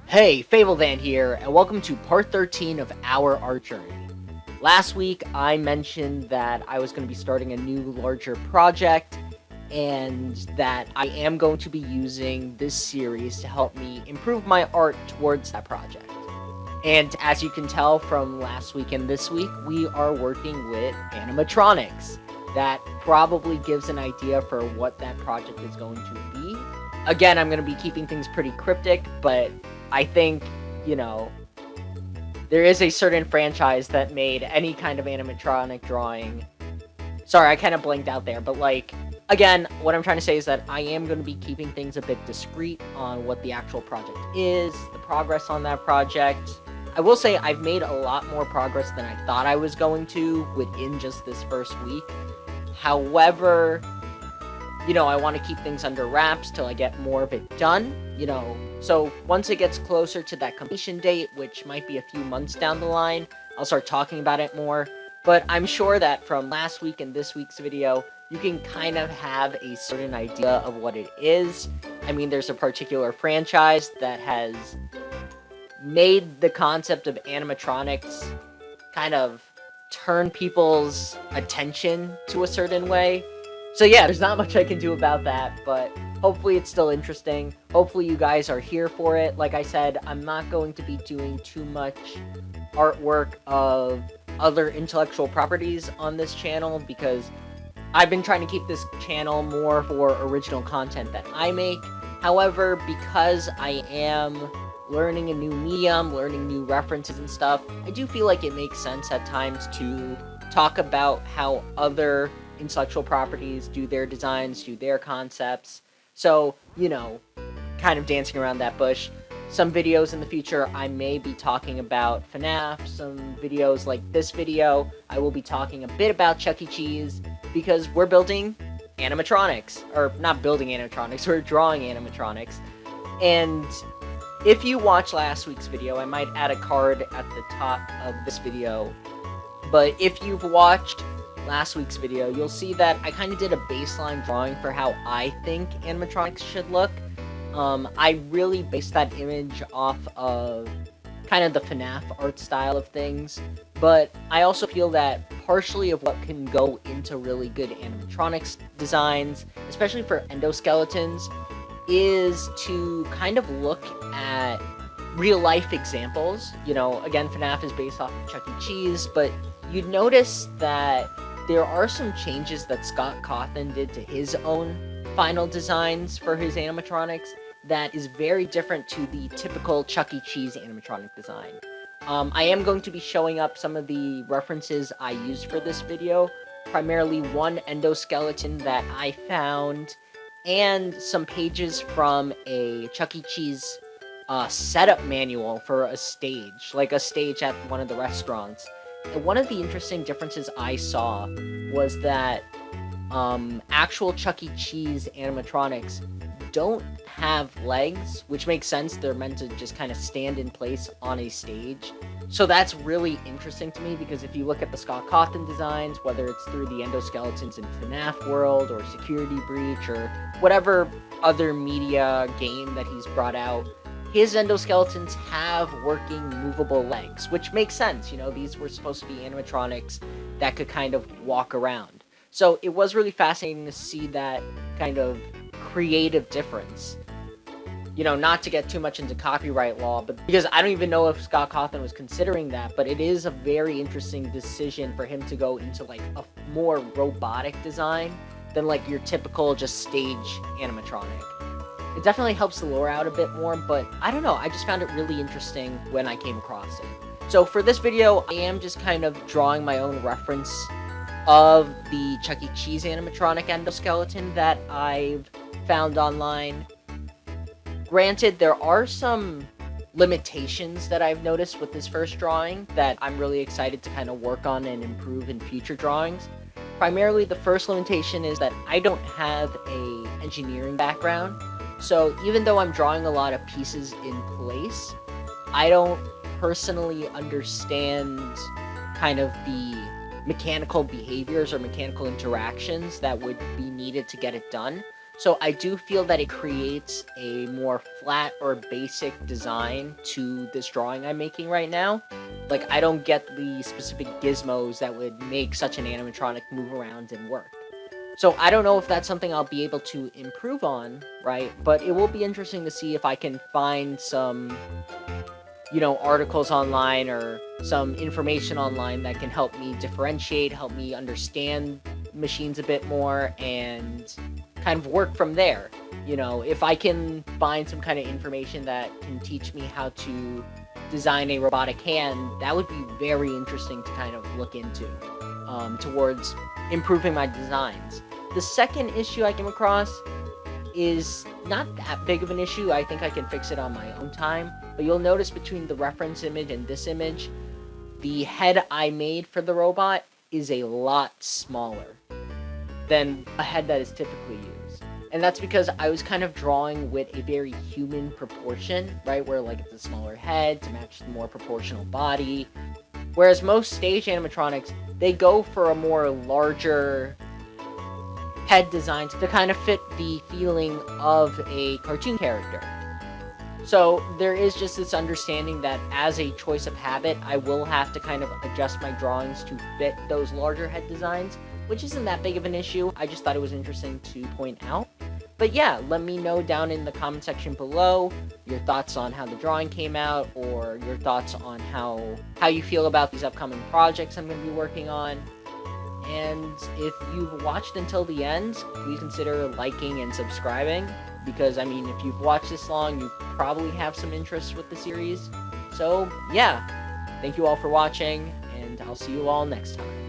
Hey, FableThan here, and welcome to part 13 of our art journey. Last week, I mentioned that I was going to be starting a new, larger project, and that I am going to be using this series to help me improve my art towards that project. And as you can tell from last week and this week, we are working with animatronics. That probably gives an idea for what that project is going to be. Again, I'm going to be keeping things pretty cryptic, but I think, there is a certain franchise that made any kind of animatronic drawing. Sorry, I kind of blanked out there, but again, what I'm trying to say is that I am going to be keeping things a bit discreet on what the actual project is, the progress on that project. I will say I've made a lot more progress than I thought I was going to within just this first week. However, I want to keep things under wraps till I get more of it done, So once it gets closer to that completion date, which might be a few months down the line, I'll start talking about it more. But I'm sure that from last week and this week's video, you can kind of have a certain idea of what it is. I mean, there's a particular franchise that has made the concept of animatronics kind of turn people's attention to a certain way. So yeah, there's not much I can do about that, but hopefully it's still interesting. Hopefully you guys are here for it. Like I said, I'm not going to be doing too much artwork of other intellectual properties on this channel because I've been trying to keep this channel more for original content that I make. However, because I am learning a new medium, learning new references and stuff, I do feel like it makes sense at times to talk about how other intellectual properties do their designs, do their concepts. So, kind of dancing around that bush. Some videos in the future, I may be talking about FNAF. Some videos like this video, I will be talking a bit about Chuck E. Cheese because we're building animatronics. Or not building animatronics, we're drawing animatronics. And if you watched last week's video, I might add a card at the top of this video. But if you've watched last week's video, you'll see that I kind of did a baseline drawing for how I think animatronics should look. I really based that image off of kind of the FNAF art style of things, but I also feel that partially of what can go into really good animatronics designs, especially for endoskeletons, is to kind of look at real-life examples. Again, FNAF is based off of Chuck E. Cheese, but you'd notice that there are some changes that Scott Cawthon did to his own final designs for his animatronics that is very different to the typical Chuck E. Cheese animatronic design. I am going to be showing up some of the references I used for this video, primarily one endoskeleton that I found, and some pages from a Chuck E. Cheese setup manual for a stage, like a stage at one of the restaurants. And one of the interesting differences I saw was that actual Chuck E. Cheese animatronics don't have legs, which makes sense. They're meant to just kind of stand in place on a stage. So that's really interesting to me because if you look at the Scott Cawthon designs, whether it's through the endoskeletons in FNAF World or Security Breach or whatever other media game that he's brought out, his endoskeletons have working movable legs, which makes sense. These were supposed to be animatronics that could kind of walk around. So it was really fascinating to see that kind of creative difference. Not to get too much into copyright law, but because I don't even know if Scott Cawthon was considering that, but it is a very interesting decision for him to go into a more robotic design than your typical just stage animatronic. It definitely helps the lore out a bit more, but I don't know, I just found it really interesting when I came across it. So for this video, I am just kind of drawing my own reference of the Chuck E. Cheese animatronic endoskeleton that I've found online. Granted, there are some limitations that I've noticed with this first drawing that I'm really excited to kind of work on and improve in future drawings. Primarily, the first limitation is that I don't have an engineering background. So even though I'm drawing a lot of pieces in place, I don't personally understand kind of the mechanical behaviors or mechanical interactions that would be needed to get it done. So I do feel that it creates a more flat or basic design to this drawing I'm making right now. Like, I don't get the specific gizmos that would make such an animatronic move around and work. So I don't know if that's something I'll be able to improve on, right? But it will be interesting to see if I can find some, articles online or some information online that can help me differentiate, help me understand machines a bit more, and kind of work from there. If I can find some kind of information that can teach me how to design a robotic hand, that would be very interesting to kind of look into towards improving my designs. The second issue I came across is not that big of an issue. I think I can fix it on my own time. But you'll notice between the reference image and this image, the head I made for the robot is a lot smaller than a head that is typically used. And that's because I was kind of drawing with a very human proportion, right? Where like it's a smaller head to match the more proportional body. Whereas most stage animatronics, they go for a more larger head design to kind of fit the feeling of a cartoon character. So there is just this understanding that as a choice of habit, I will have to kind of adjust my drawings to fit those larger head designs, which isn't that big of an issue. I just thought it was interesting to point out. But yeah, let me know down in the comment section below your thoughts on how the drawing came out, or your thoughts on how you feel about these upcoming projects I'm going to be working on. And if you've watched until the end, please consider liking and subscribing, because, I mean, if you've watched this long, you probably have some interest with the series. So, yeah, thank you all for watching, and I'll see you all next time.